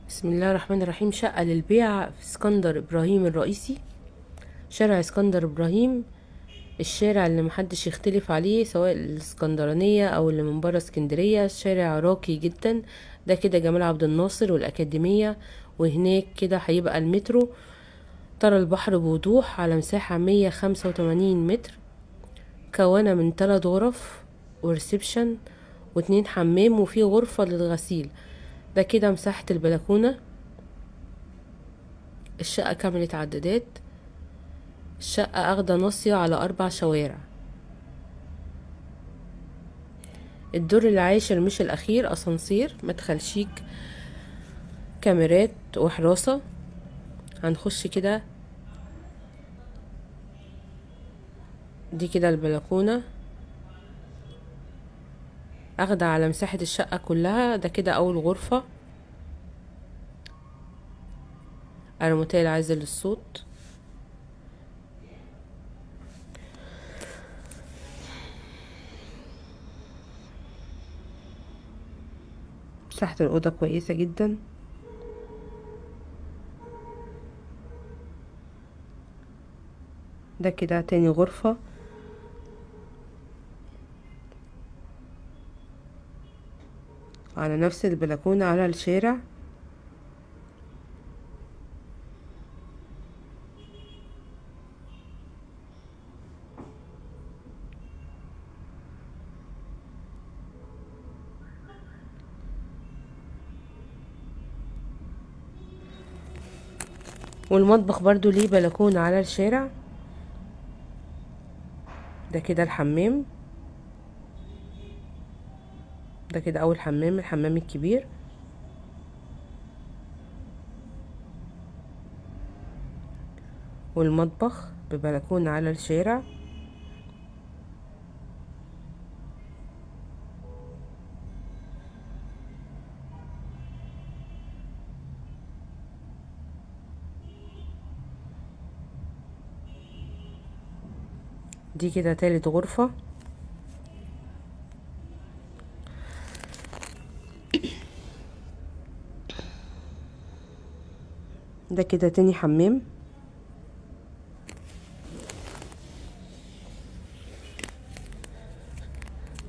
بسم الله الرحمن الرحيم. شقة للبيع في اسكندر إبراهيم الرئيسي، شارع اسكندر إبراهيم، الشارع اللي محدش يختلف عليه سواء الاسكندرانية أو اللي من برا اسكندرية. شارع راقي جدا، ده كده جمال عبد الناصر والأكاديمية، وهناك كده هيبقى المترو. ترى البحر بوضوح على مساحة 185 متر، مكونة من 3 غرف وريسبشن و2 حمام وفي غرفة للغسيل. ده كده مساحة البلكونة. الشقة كاملة عدادات، الشقة اخدة ناصية على 4 شوارع. الدور العاشر مش الاخير، اسانسير، مدخل شيك، كاميرات وحراسة. هنخش كده، دي كده البلكونة اخدة على مساحة الشقة كلها. ده كده اول غرفة، الموتيل عازل للصوت. مساحة الأوضة كويسة جدا. ده كده تاني غرفة، على نفس البلكونة على الشارع. والمطبخ برضو ليه بلكونة على الشارع. ده كده الحمام، ده كده اول حمام، الحمام الكبير. والمطبخ ببلكونة على الشارع. دي كده تالت غرفة. ده كده تاني حمام.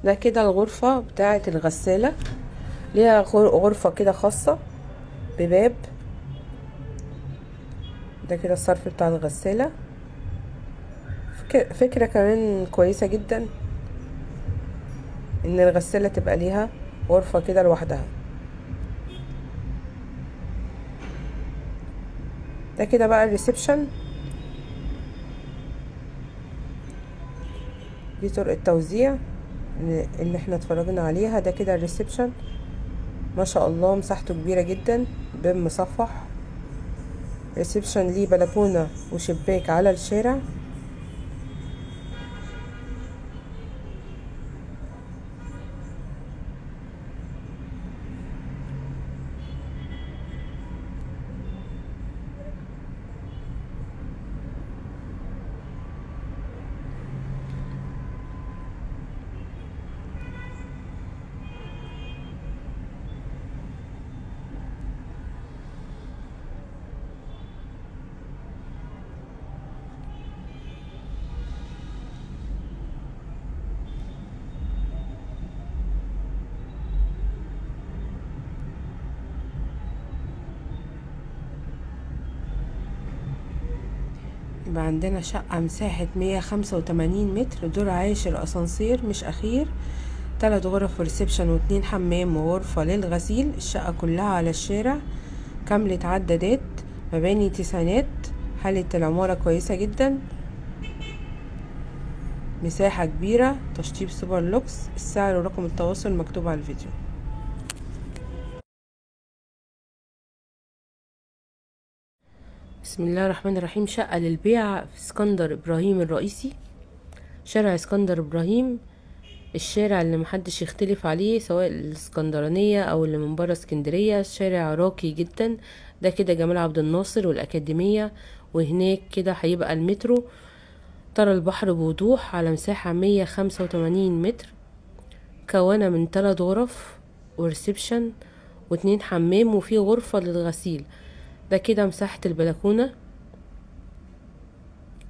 ده كده الغرفة بتاعة الغسالة، ليها غرفة كده خاصة بباب. ده كده الصرف بتاع الغسالة. فكرة كمان كويسة جدا ان الغسالة تبقى ليها غرفة كده لوحدها. ده كده بقى الريسبشن. دي طرق التوزيع اللي احنا اتفرجنا عليها. ده كده الريسبشن، ما شاء الله مساحته كبيرة جدا، باب مصفح. ريسبشن ليه بلكونة وشباك على الشارع. يبقى عندنا شقة مساحة 185 متر، دور عاشر، اسانسير مش اخير، 3 غرف وريسبشن و2 حمام وغرفة للغسيل. الشقة كلها على الشارع، كاملة عدادات، مباني تسعينات، حالة العمارة كويسة جدا، مساحة كبيرة، تشطيب سوبر لوكس. السعر ورقم التواصل مكتوب على الفيديو. بسم الله الرحمن الرحيم. شقة للبيع في اسكندر إبراهيم الرئيسي، شارع اسكندر إبراهيم، الشارع اللي محدش يختلف عليه سواء الاسكندرانية أو اللي من برا اسكندرية. شارع راقي جدا، ده كده جمال عبد الناصر والأكاديمية، وهناك كده هيبقى المترو. ترى البحر بوضوح على مساحة 185 متر، مكونة من 3 غرف وريسبشن و2 حمام وفي غرفة للغسيل. ده كده مساحة البلكونة.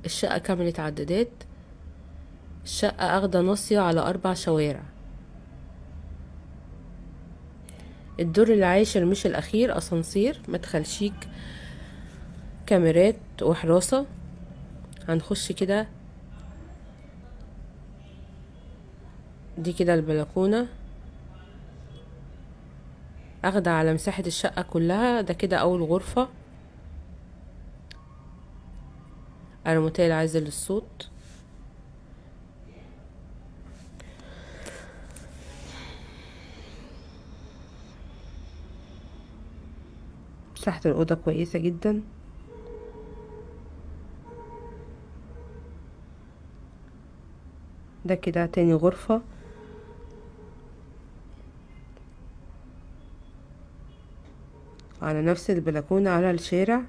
الشقة كاملة عدادات. الشقة اخدة ناصية على 4 شوارع. الدور العاشر مش الاخير، اسانسير، مدخل شيك، كاميرات وحراسة. هنخش كده. دي كده البلكونة اخدة على مساحة الشقة كلها. ده كده اول غرفة، الريموتيه العازل للصوت. مساحة الأوضة كويسة جدا. ده كده تاني غرفة، على نفس البلكونة على الشارع.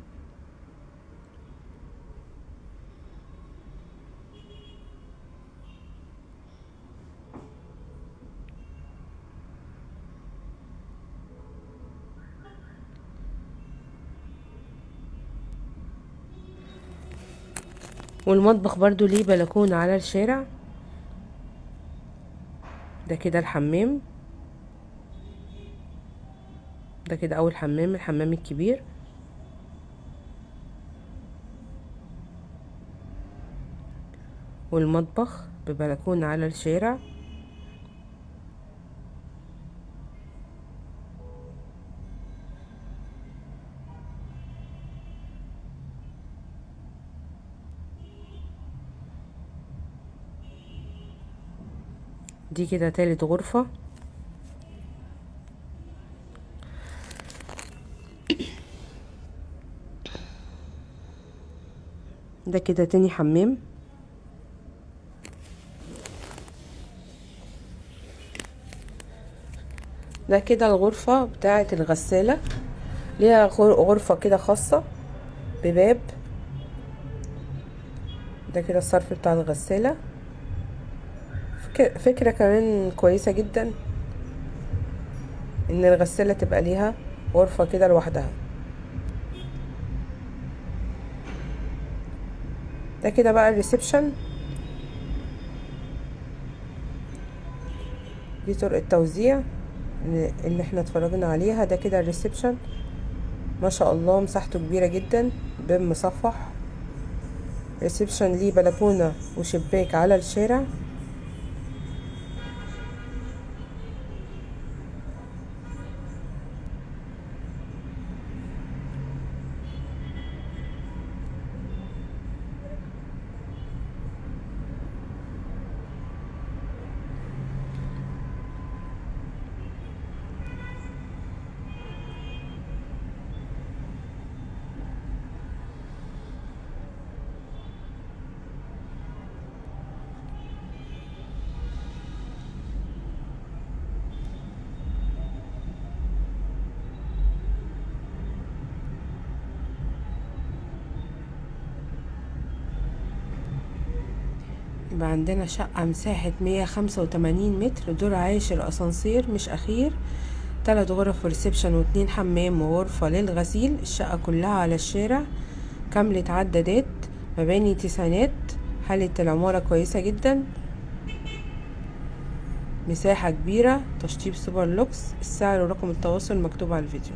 والمطبخ برضو ليه بلكونة على الشارع. ده كده الحمام. ده كده اول حمام، الحمام الكبير. والمطبخ ببلكونة على الشارع. دي كده تالت غرفة. ده كده تاني حمام. ده كده الغرفة بتاعة الغسالة، ليها غرفة كده خاصة بباب. ده كده الصرف بتاع الغسالة. فكرة كمان كويسة جدا ان الغسالة تبقى ليها غرفة كده لوحدها. ده كده بقى الريسبشن. دي طرق التوزيع اللي احنا اتفرجنا عليها. ده كده الريسبشن، ما شاء الله مساحته كبيرة جدا، باب مصفح. ريسبشن ليه بلكونة وشباك على الشارع. يبقى عندنا شقة مساحة 185 متر، دور عاشر، اسانسير مش اخير، 3 غرف وريسبشن و2 حمام وغرفة للغسيل. الشقة كلها على الشارع، كاملة عدادات، مباني تسعينات، حالة العمارة كويسة جدا، مساحة كبيرة، تشطيب سوبر لوكس. السعر ورقم التواصل مكتوب على الفيديو.